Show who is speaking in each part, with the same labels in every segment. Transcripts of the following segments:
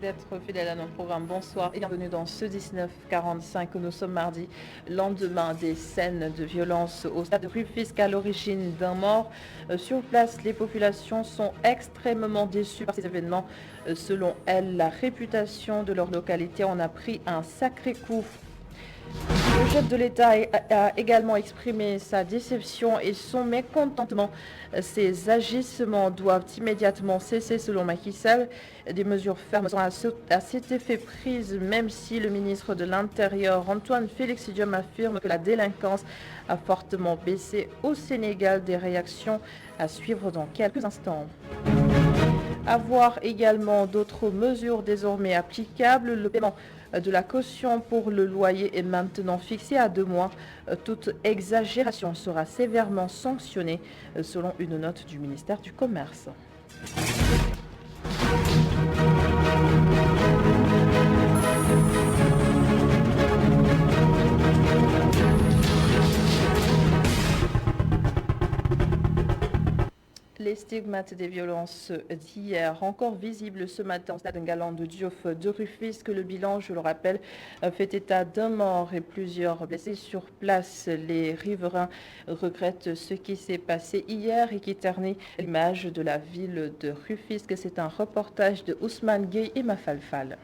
Speaker 1: d'être fidèles à notre programme. Bonsoir et bienvenue dans ce 1945. Nous sommes mardi, lendemain des scènes de violence au stade de Rufisque à l'origine d'un mort. Sur place, les populations sont extrêmement déçues par ces événements. Selon elles, la réputation de leur localité en a pris un sacré coup. Le chef de l'État a également exprimé sa déception et son mécontentement. Ces agissements doivent immédiatement cesser selon Macky Sall. Des mesures fermes sont à cet effet prises, même si le ministre de l'Intérieur, Antoine Félix Diome, affirme que la délinquance a fortement baissé au Sénégal. Des réactions à suivre dans quelques instants. À voir également d'autres mesures désormais applicables. Le paiement de la caution pour le loyer est maintenant fixé à 2 mois. Toute exagération sera sévèrement sanctionnée selon une note du ministère du Commerce. Les stigmates des violences d'hier, encore visibles ce matin au stade Ngalandou Diouf de Rufisque. Le bilan, je le rappelle, fait état d'un mort et plusieurs blessés sur place. Les riverains regrettent ce qui s'est passé hier et qui ternit l'image de la ville de Rufisque. C'est un reportage de Ousmane Gueye et Mafalfal.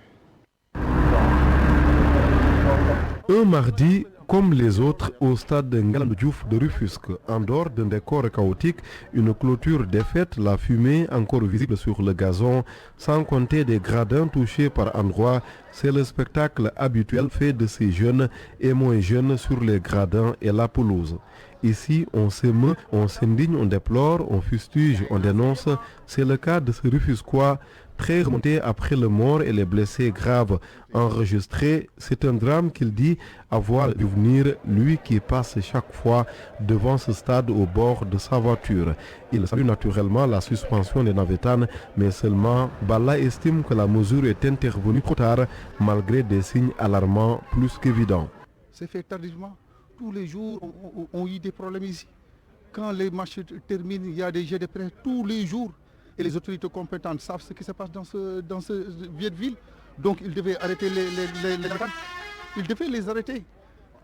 Speaker 2: Un mardi comme les autres au stade de Ngalandou Diouf de Rufisque. En dehors d'un décor chaotique, une clôture défaite, la fumée encore visible sur le gazon, sans compter des gradins touchés par endroits, c'est le spectacle habituel fait de ces jeunes et moins jeunes sur les gradins et la pelouse. Ici, on s'émeut, on s'indigne, on déplore, on fustige, on dénonce. C'est le cas de ce Rufisquois très remonté après le mort et les blessés graves enregistrés. C'est un drame qu'il dit avoir vu venir, lui qui passe chaque fois devant ce stade au bord de sa voiture. Il salue naturellement la suspension des navétanes, mais seulement Balla estime que la mesure est intervenue trop tard malgré des signes alarmants plus qu'évidents.
Speaker 3: C'est fait tardivement. Tous les jours, on eu des problèmes ici. Quand les matchs terminent, il y a des jets de presse tous les jours. Et les autorités compétentes savent ce qui se passe dans ce vieille ville. Donc ils devaient arrêter les ils devaient les arrêter.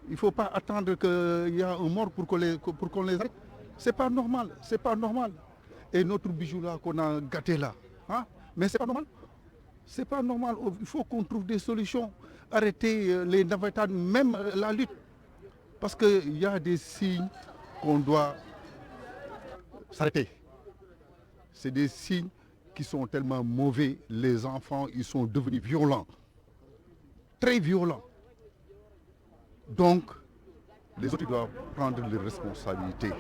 Speaker 3: Il ne faut pas attendre qu'il y ait un mort pour qu'on les arrête. C'est pas normal, c'est pas normal. Et notre bijou là qu'on a gâté là, hein? Mais c'est pas normal. C'est pas normal. Il faut qu'on trouve des solutions. Arrêter les navetades, même la lutte. Parce qu'il y a des signes qu'on doit s'arrêter. C'est des signes qui sont tellement mauvais. Les enfants, ils sont devenus violents. Très violents. Donc, les autres doivent prendre les responsabilités.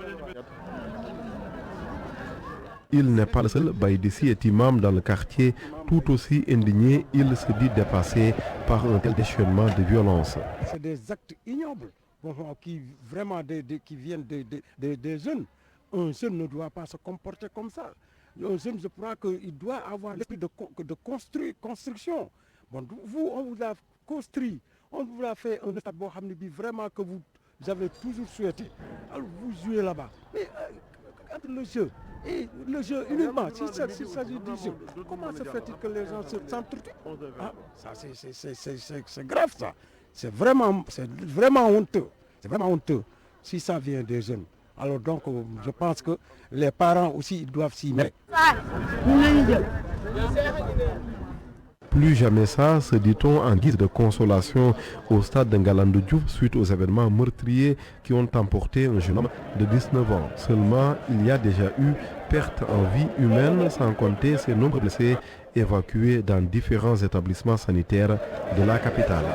Speaker 2: Il n'est pas le seul. Baïdissi est imam dans le quartier. Tout aussi indigné, il se dit dépassé par un tel déchaînement de violence.
Speaker 4: C'est des actes ignobles qui viennent des jeunes. Un jeune ne doit pas se comporter comme ça. Un jeune, je crois qu'il doit avoir l'esprit de construction. Bon, vous, on vous a construit, on vous a fait un stade vraiment que vous avez toujours souhaité. Alors vous jouez là-bas. Mais le jeu, et le jeu uniquement, s'il s'agit du jeu, comment se fait-il que les gens s'entretuent? Ça c'est grave ça. C'est vraiment honteux. C'est vraiment honteux si ça vient des jeunes. Alors donc, je pense que les parents aussi ils doivent s'y mettre.
Speaker 2: Plus jamais ça, se dit-on en guise de consolation au stade de Ngalandou Diouf suite aux événements meurtriers qui ont emporté un jeune homme de 19 ans. Seulement, il y a déjà eu perte en vie humaine, sans compter ces nombreux blessés évacués dans différents établissements sanitaires de la capitale.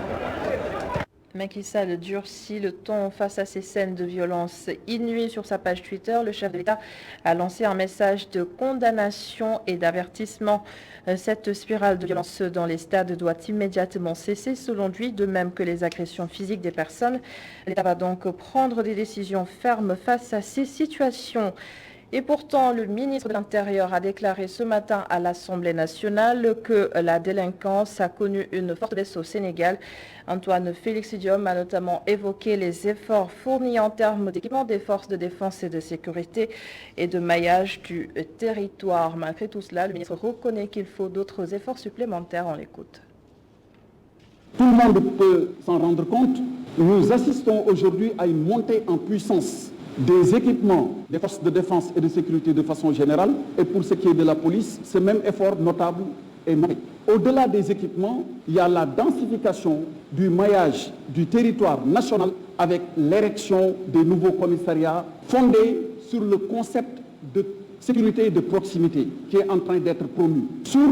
Speaker 1: Macky Sall durcit le ton face à ces scènes de violence inouïes. Sur sa page Twitter, le chef de l'État a lancé un message de condamnation et d'avertissement. Cette spirale de violence dans les stades doit immédiatement cesser, selon lui, de même que les agressions physiques des personnes. L'État va donc prendre des décisions fermes face à ces situations. Et pourtant, le ministre de l'Intérieur a déclaré ce matin à l'Assemblée nationale que la délinquance a connu une forte baisse au Sénégal. Antoine Félix Diome a notamment évoqué les efforts fournis en termes d'équipement des forces de défense et de sécurité et de maillage du territoire. Malgré tout cela, le ministre reconnaît qu'il faut d'autres efforts supplémentaires. On l'écoute.
Speaker 5: Tout le monde peut s'en rendre compte. Nous assistons aujourd'hui à une montée en puissance des équipements des forces de défense et de sécurité de façon générale. Et pour ce qui est de la police, ce même effort notable est marqué. Au-delà des équipements, il y a la densification du maillage du territoire national avec l'érection des nouveaux commissariats fondés sur le concept de sécurité de proximité qui est en train d'être promu. Sur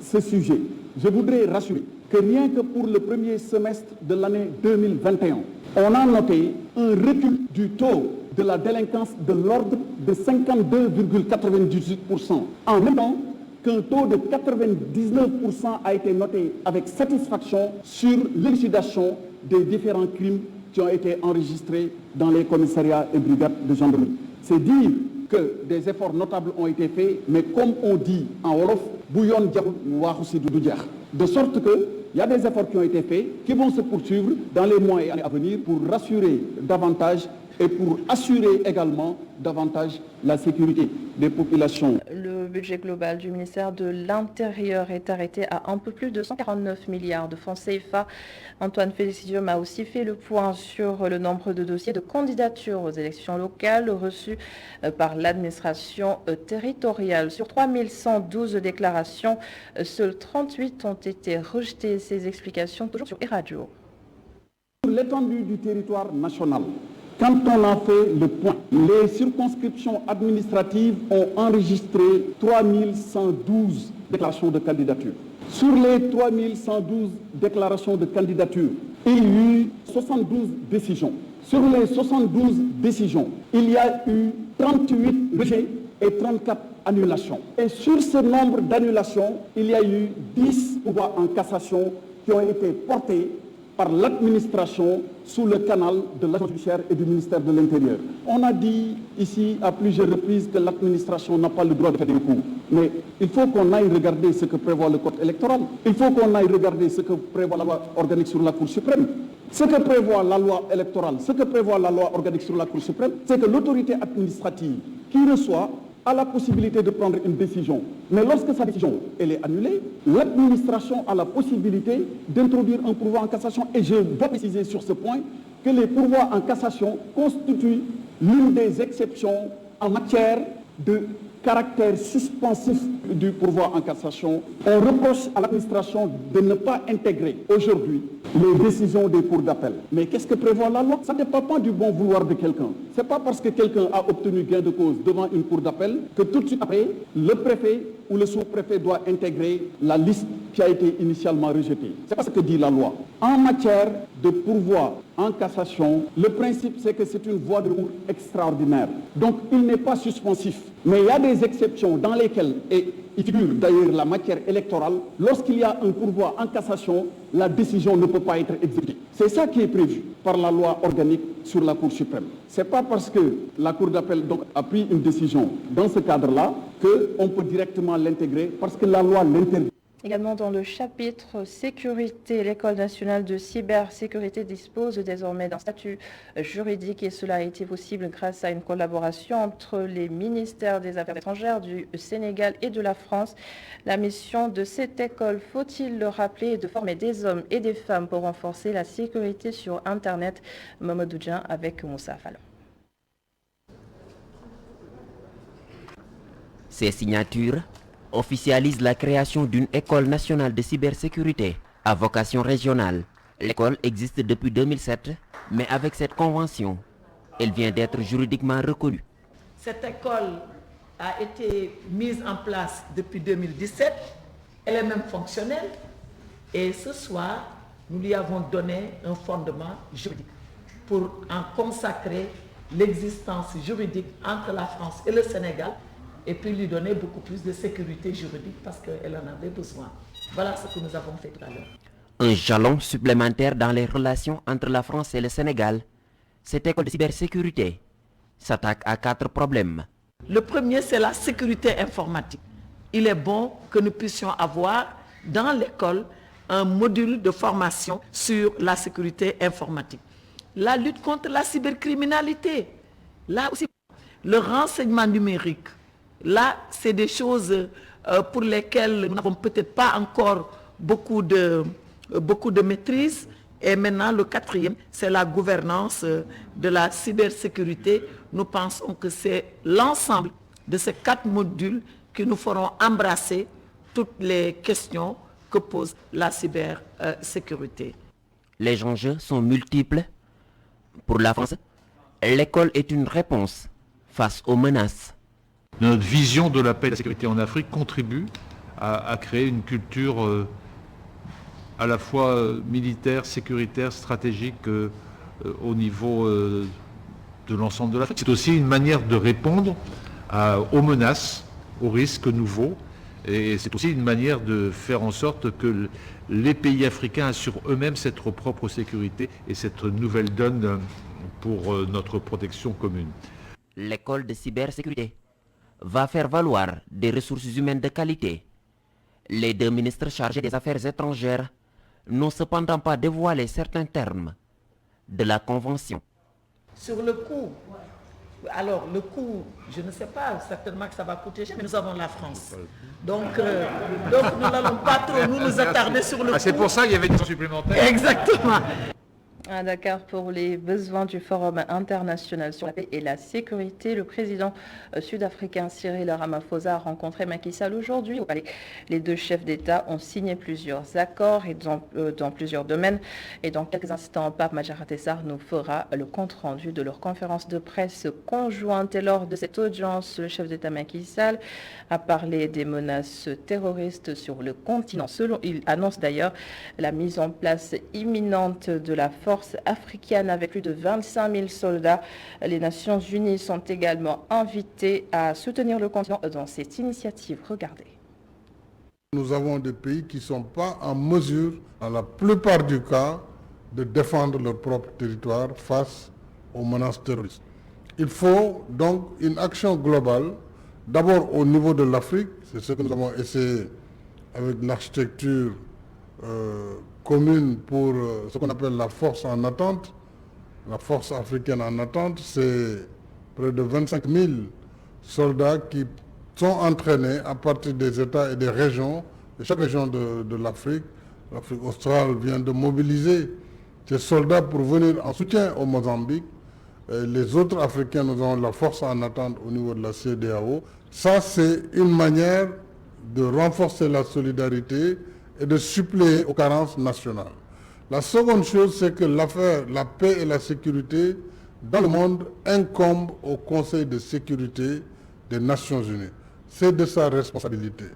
Speaker 5: ce sujet, je voudrais rassurer que rien que pour le premier semestre de l'année 2021, on a noté un recul du taux de la délinquance de l'ordre de 52,98%, en même temps qu'un taux de 99% a été noté avec satisfaction sur l'élucidation des différents crimes qui ont été enregistrés dans les commissariats et brigades de gendarmerie. C'est dire que des efforts notables ont été faits, mais comme on dit en Wolof, bouillon de sorte que il y a des efforts qui ont été faits, qui vont se poursuivre dans les mois et années à venir pour rassurer davantage et pour assurer également davantage la sécurité des populations.
Speaker 1: Le budget global du ministère de l'Intérieur est arrêté à un peu plus de 149 milliards de francs CFA. Antoine Félix Diome a aussi fait le point sur le nombre de dossiers de candidature aux élections locales reçus par l'administration territoriale. Sur 3112 déclarations, seules 38 ont été rejetées. Ces explications toujours sur e-radio.
Speaker 5: Sur l'étendue du territoire national, quand on a fait le point, les circonscriptions administratives ont enregistré 3112 déclarations de candidature. Sur les 3112 déclarations de candidature, il y a eu 72 décisions. Sur les 72 décisions, il y a eu 38 rejets et 34 annulations. Et sur ce nombre d'annulations, il y a eu 10 pourvois en cassation qui ont été portés par l'administration sous le canal de l'agence judiciaire et du ministère de l'Intérieur. On a dit ici à plusieurs reprises que l'administration n'a pas le droit de faire des recours. Mais il faut qu'on aille regarder ce que prévoit le code électoral. Il faut qu'on aille regarder ce que prévoit la loi organique sur la Cour suprême. Ce que prévoit la loi électorale, ce que prévoit la loi organique sur la Cour suprême, c'est que l'autorité administrative qui reçoit a la possibilité de prendre une décision. Mais lorsque sa décision elle est annulée, l'administration a la possibilité d'introduire un pourvoi en cassation. Et je dois préciser sur ce point que les pourvois en cassation constituent l'une des exceptions en matière de caractère suspensif du pourvoi en cassation. On reproche à l'administration de ne pas intégrer aujourd'hui les décisions des cours d'appel. Mais qu'est-ce que prévoit la loi? Ça ne dépend pas du bon vouloir de quelqu'un. Ce n'est pas parce que quelqu'un a obtenu gain de cause devant une cour d'appel que tout de suite après, le préfet ou le sous-préfet doit intégrer la liste qui a été initialement rejetée. C'est pas ce que dit la loi. En matière de pourvoi en cassation, le principe c'est que c'est une voie de recours extraordinaire. Donc il n'est pas suspensif. Mais il y a des exceptions dans lesquelles, et il figure d'ailleurs la matière électorale, lorsqu'il y a un pourvoi en cassation, la décision ne peut pas être exécutée. C'est ça qui est prévu par la loi organique sur la Cour suprême. Ce n'est pas parce que la Cour d'appel a pris une décision dans ce cadre-là qu'on peut directement l'intégrer parce que la loi l'interdit.
Speaker 1: Également dans le chapitre sécurité, l'École nationale de cybersécurité dispose désormais d'un statut juridique et cela a été possible grâce à une collaboration entre les ministères des Affaires étrangères du Sénégal et de la France. La mission de cette école, faut-il le rappeler, est de former des hommes et des femmes pour renforcer la sécurité sur Internet. Mamadou Dien avec Moussa Fall.
Speaker 6: Ces signatures officialise la création d'une école nationale de cybersécurité à vocation régionale. L'école existe depuis 2007, mais avec cette convention, elle vient d'être juridiquement reconnue.
Speaker 7: Cette école a été mise en place depuis 2017, elle est même fonctionnelle et ce soir, nous lui avons donné un fondement juridique pour en consacrer l'existence juridique entre la France et le Sénégal et puis lui donner beaucoup plus de sécurité juridique parce qu'elle en avait besoin. Voilà ce que nous avons fait tout à l'heure.
Speaker 6: Un jalon supplémentaire dans les relations entre la France et le Sénégal. Cette école de cybersécurité s'attaque à 4 problèmes.
Speaker 7: Le premier, c'est la sécurité informatique. Il est bon que nous puissions avoir dans l'école un module de formation sur la sécurité informatique. La lutte contre la cybercriminalité, là aussi, le renseignement numérique, là, c'est des choses pour lesquelles nous n'avons peut-être pas encore beaucoup de maîtrise. Et maintenant, le quatrième, c'est la gouvernance de la cybersécurité. Nous pensons que c'est l'ensemble de ces 4 modules qui nous feront embrasser toutes les questions que pose la cybersécurité.
Speaker 6: Les enjeux sont multiples. Pour la France, l'école est une réponse face aux menaces.
Speaker 8: Notre vision de la paix et de la sécurité en Afrique contribue à créer une culture à la fois militaire, sécuritaire, stratégique au niveau de l'ensemble de l'Afrique. C'est aussi une manière de répondre aux menaces, aux risques nouveaux. Et c'est aussi une manière de faire en sorte que les pays africains assurent eux-mêmes cette propre sécurité et cette nouvelle donne pour notre protection commune.
Speaker 6: L'école de cybersécurité va faire valoir des ressources humaines de qualité. Les 2 ministres chargés des Affaires étrangères n'ont cependant pas dévoilé certains termes de la convention.
Speaker 7: Sur le coût, alors le coût, je ne sais pas, certainement que ça va coûter cher, mais nous avons la France. Donc nous n'allons pas trop nous attarder sur le coût.
Speaker 8: C'est pour ça qu'il y avait des temps supplémentaires.
Speaker 7: Exactement.
Speaker 1: À Dakar, pour les besoins du Forum international sur la paix et la sécurité, le président sud-africain Cyril Ramaphosa a rencontré Macky Sall aujourd'hui au Palais. Les 2 chefs d'État ont signé plusieurs accords et dans plusieurs domaines. Et dans quelques instants, Pape Majarat Essar nous fera le compte-rendu de leur conférence de presse conjointe. Et lors de cette audience, le chef d'État Macky Sall a parlé des menaces terroristes sur le continent. Il annonce d'ailleurs la mise en place imminente de la force africaine avec plus de 25 000 soldats. Les Nations Unies sont également invitées à soutenir le continent dans cette initiative. Regardez.
Speaker 9: Nous avons des pays qui ne sont pas en mesure, dans la plupart du cas, de défendre leur propre territoire face aux menaces terroristes. Il faut donc une action globale, d'abord au niveau de l'Afrique, c'est ce que nous avons essayé avec l'architecture commune pour ce qu'on appelle la force en attente. La force africaine en attente, c'est près de 25 000 soldats qui sont entraînés à partir des États et des régions, de chaque région de l'Afrique. L'Afrique australe vient de mobiliser ces soldats pour venir en soutien au Mozambique. Et les autres Africains, nous avons la force en attente au niveau de la CEDEAO. Ça, c'est une manière de renforcer la solidarité et de suppléer aux carences nationales. La seconde chose, c'est que la paix et la sécurité dans le monde incombe au Conseil de sécurité des Nations Unies. C'est de sa responsabilité.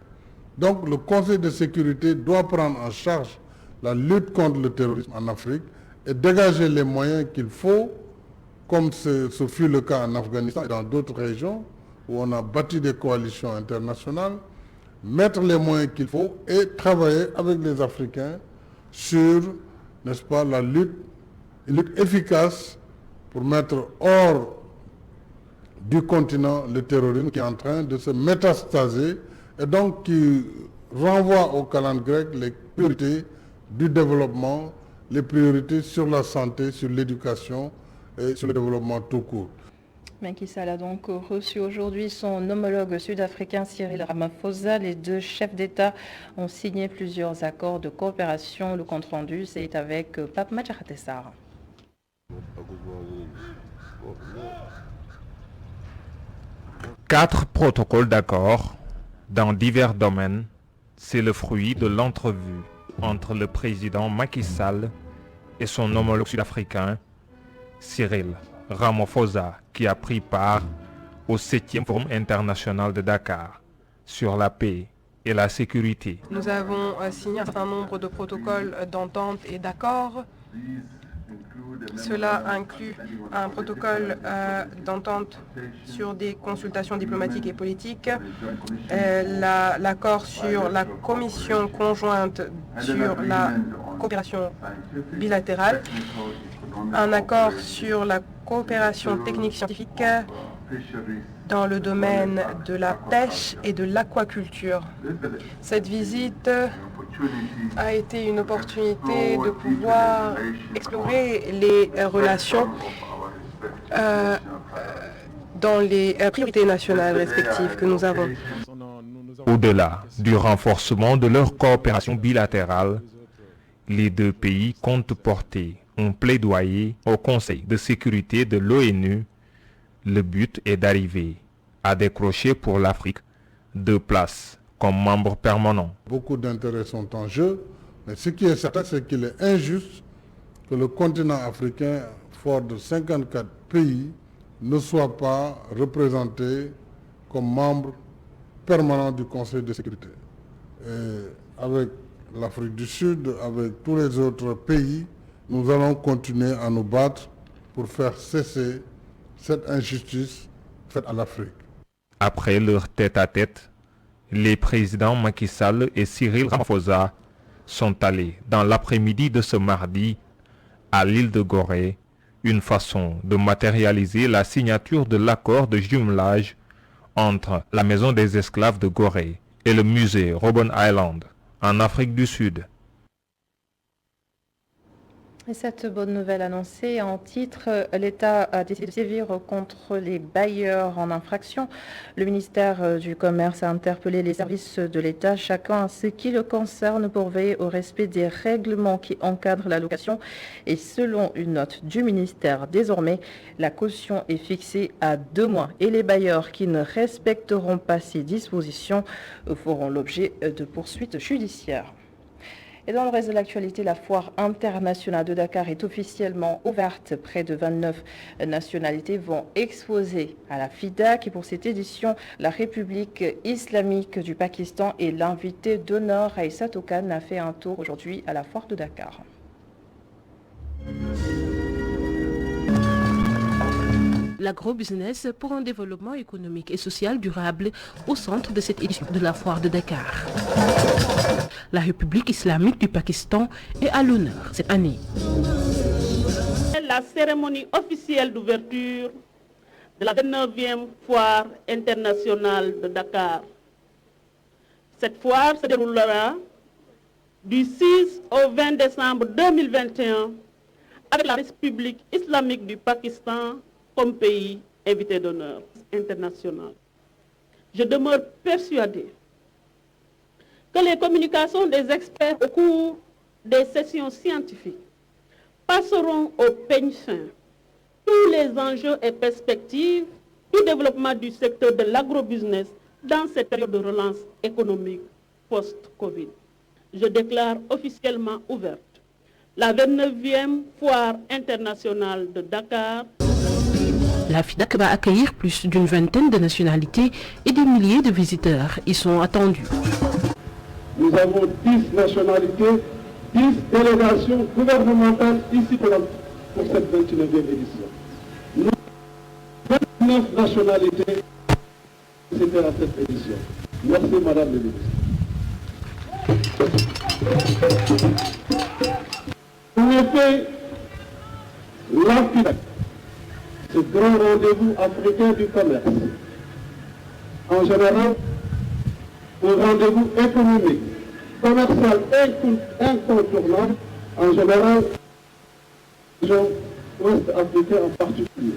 Speaker 9: Donc le Conseil de sécurité doit prendre en charge la lutte contre le terrorisme en Afrique et dégager les moyens qu'il faut, comme ce fut le cas en Afghanistan et dans d'autres régions où on a bâti des coalitions internationales, mettre les moyens qu'il faut et travailler avec les Africains sur, n'est-ce pas, une lutte efficace pour mettre hors du continent le terrorisme qui est en train de se métastaser et donc qui renvoie au calendrier grec les priorités du développement, les priorités sur la santé, sur l'éducation et sur le développement tout court.
Speaker 1: Macky Sall a donc reçu aujourd'hui son homologue sud-africain Cyril Ramaphosa. Les 2 chefs d'État ont signé plusieurs accords de coopération. Le compte-rendu, c'est avec Pape Majarat Essar.
Speaker 10: 4 protocoles d'accord dans divers domaines, c'est le fruit de l'entrevue entre le président Macky Sall et son homologue sud-africain Cyril Ramaphosa, qui a pris part au 7e Forum international de Dakar sur la paix et la sécurité.
Speaker 11: Nous avons signé un certain nombre de protocoles d'entente et d'accords. Cela inclut un protocole d'entente sur des consultations diplomatiques et politiques, l'accord sur la commission conjointe sur la coopération bilatérale, un accord sur la coopération technique scientifique dans le domaine de la pêche et de l'aquaculture. Cette visite a été une opportunité de pouvoir explorer les relations dans les priorités nationales respectives que nous avons.
Speaker 10: Au-delà du renforcement de leur coopération bilatérale, les deux pays comptent porter un plaidoyer au Conseil de sécurité de l'ONU. Le but est d'arriver à décrocher pour l'Afrique 2 places comme membre permanent.
Speaker 9: Beaucoup d'intérêts sont en jeu, mais ce qui est certain, c'est qu'il est injuste que le continent africain, fort de 54 pays, ne soit pas représenté comme membre permanent du Conseil de sécurité. Et avec l'Afrique du Sud, avec tous les autres pays, nous allons continuer à nous battre pour faire cesser cette injustice faite à l'Afrique.
Speaker 10: Après leur tête-à-tête, les présidents Macky Sall et Cyril Ramaphosa sont allés dans l'après-midi de ce mardi à l'île de Gorée, une façon de matérialiser la signature de l'accord de jumelage entre la Maison des esclaves de Gorée et le musée Robben Island en Afrique du Sud.
Speaker 1: Et cette bonne nouvelle annoncée en titre, l'État a décidé de sévir contre les bailleurs en infraction. Le ministère du Commerce a interpellé les services de l'État, chacun à ce qui le concerne, pour veiller au respect des règlements qui encadrent la location. Et selon une note du ministère, désormais, la caution est fixée à 2 mois. Et les bailleurs qui ne respecteront pas ces dispositions feront l'objet de poursuites judiciaires. Et dans le reste de l'actualité, la foire internationale de Dakar est officiellement ouverte. Près de 29 nationalités vont exposer à la FIDAK. Et pour cette édition, la République islamique du Pakistan et l'invité d'honneur Aïssatou Khan a fait un tour aujourd'hui à la foire de Dakar.
Speaker 12: L'agrobusiness pour un développement économique et social durable au centre de cette édition de la foire de Dakar. La République islamique du Pakistan est à l'honneur cette année.
Speaker 13: La cérémonie officielle d'ouverture de la 29e foire internationale de Dakar. Cette foire se déroulera du 6 au 20 décembre 2021 avec la République islamique du Pakistan comme pays invité d'honneur international. Je demeure persuadé que les communications des experts au cours des sessions scientifiques passeront au peigne fin tous les enjeux et perspectives du développement du secteur de l'agrobusiness dans cette période de relance économique post-Covid. Je déclare officiellement ouverte la 29e foire internationale de Dakar.
Speaker 12: La FIDAK va accueillir plus d'une vingtaine de nationalités et des milliers de visiteurs y sont attendus.
Speaker 5: Nous avons 10 nationalités, 10 délégations gouvernementales ici pour cette 29e édition. Nous, 29 nationalités, c'était à cette édition. Merci Madame le ministre. En effet, la FIDAK, ce grand rendez-vous africain du commerce, en général, un rendez-vous économique, commercial incontournable, en général, région ouest-africaine en particulier.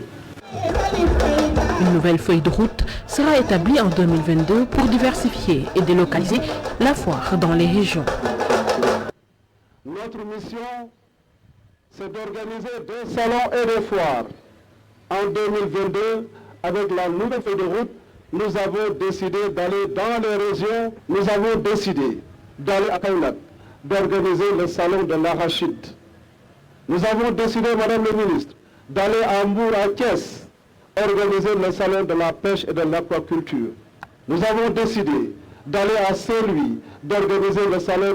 Speaker 12: Une nouvelle feuille de route sera établie en 2022 pour diversifier et délocaliser la foire dans les régions.
Speaker 5: Notre mission, c'est d'organiser des salons et des foires. En 2022, avec la nouvelle feuille de route, nous avons décidé d'aller dans les régions, nous avons décidé d'aller à Kaolack, d'organiser le salon de l'arachide. Nous avons décidé, Madame le ministre, d'aller à Mbour, à Thiès, organiser le salon de la pêche et de l'aquaculture. Nous avons décidé d'aller à Saint-Louis, d'organiser le salon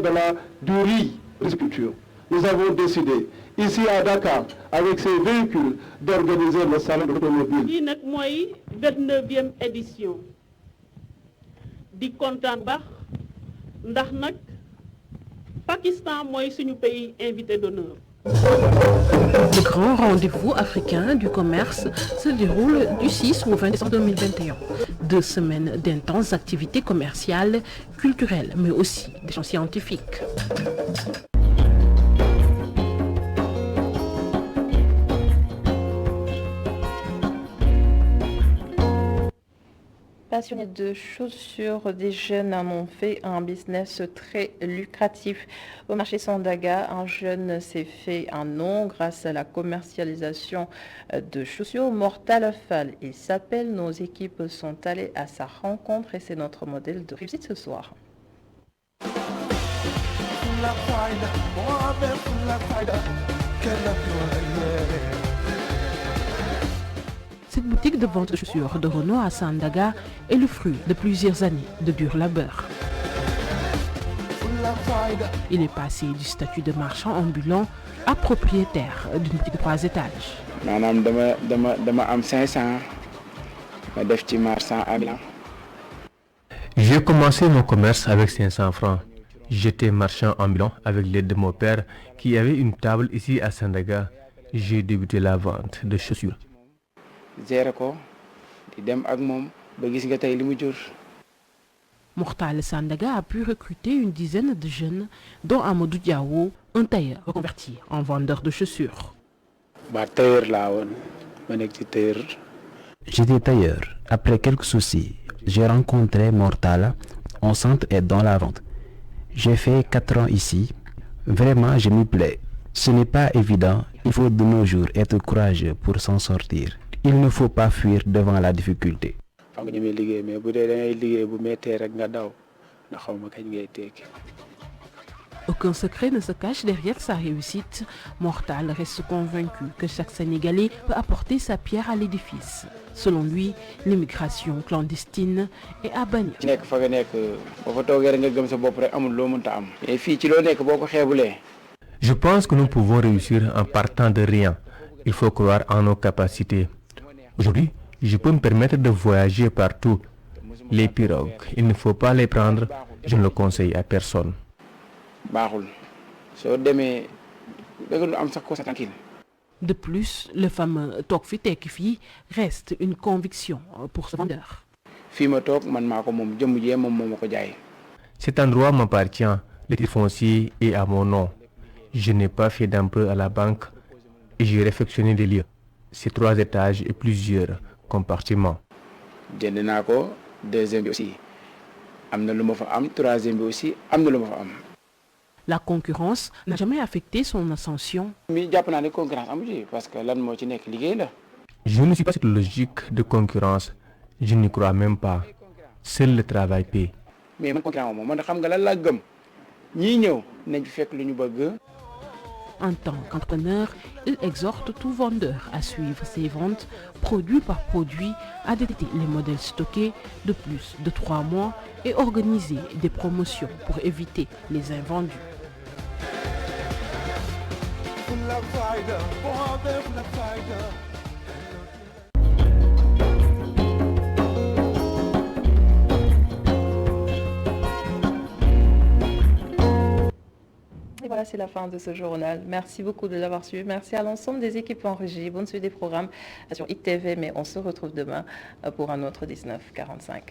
Speaker 5: du riz, agriculture. Nous avons décidé, ici à Dakar, avec ces véhicules, d'organiser le salon de l'automobile.
Speaker 13: Lii nag mooy 29e édition di kontaan baax ndax nag Pakistan mooy suñu pays invité d'honneur.
Speaker 12: Le grand rendez-vous africain du commerce se déroule du 6 au 20 décembre 2021. 2 semaines d'intenses activités commerciales, culturelles, mais aussi des champs scientifiques.
Speaker 1: Passionnés de chaussures, des jeunes en ont fait un business très lucratif. Au marché Sandaga, un jeune s'est fait un nom grâce à la commercialisation de chaussures. Mortal Fall, il s'appelle. Nos équipes sont allées à sa rencontre et c'est notre modèle de réussite ce soir.
Speaker 12: Cette boutique de vente de chaussures de Renault à Sandaga est le fruit de plusieurs années de dur labeur. Il est passé du statut de marchand ambulant à propriétaire d'une boutique de 3 étages.
Speaker 14: J'ai commencé mon commerce avec 500 francs. J'étais marchand ambulant avec l'aide de mon père qui avait une table ici à Sandaga. J'ai débuté la vente de chaussures.
Speaker 12: Mortal Sandaga a pu recruter une dizaine de jeunes, dont Amadou Diawo, un tailleur reconverti en vendeur de chaussures.
Speaker 15: J'étais tailleur. Après quelques soucis, j'ai rencontré Mortal. On s'entraide dans la vente. J'ai fait 4 ans ici. Vraiment, je m'y plais. Ce n'est pas évident. Il faut de nos jours être courageux pour s'en sortir. Il ne faut pas fuir devant la difficulté.
Speaker 12: Aucun secret ne se cache derrière sa réussite. Mortal reste convaincu que chaque Sénégalais peut apporter sa pierre à l'édifice. Selon lui, l'immigration clandestine est à bannir.
Speaker 14: Je pense que nous pouvons réussir en partant de rien. Il faut croire en nos capacités. Aujourd'hui, je peux me permettre de voyager partout. Les pirogues, il ne faut pas les prendre. Je ne le conseille à personne.
Speaker 12: De plus, le fameux Tokfi Tekfi reste une conviction pour ce vendeur.
Speaker 14: Cet endroit m'appartient. Le titre foncier est à mon nom. Je n'ai pas fait d'emprunt à la banque et j'ai réfectionné des lieux. C'est 3 étages et plusieurs compartiments.
Speaker 12: La concurrence n'a jamais affecté son ascension.
Speaker 14: Je ne suis pas cette logique de concurrence. Je n'y crois même pas. Seul le travail paie.
Speaker 12: En tant qu'entrepreneur, il exhorte tout vendeur à suivre ses ventes, produit par produit, à détecter les modèles stockés de plus de 3 mois et organiser des promotions pour éviter les invendus.
Speaker 1: Et voilà, c'est la fin de ce journal. Merci beaucoup de l'avoir suivi. Merci à l'ensemble des équipes en régie. Bonne suite des programmes sur ITV, mais on se retrouve demain pour un autre 19h45.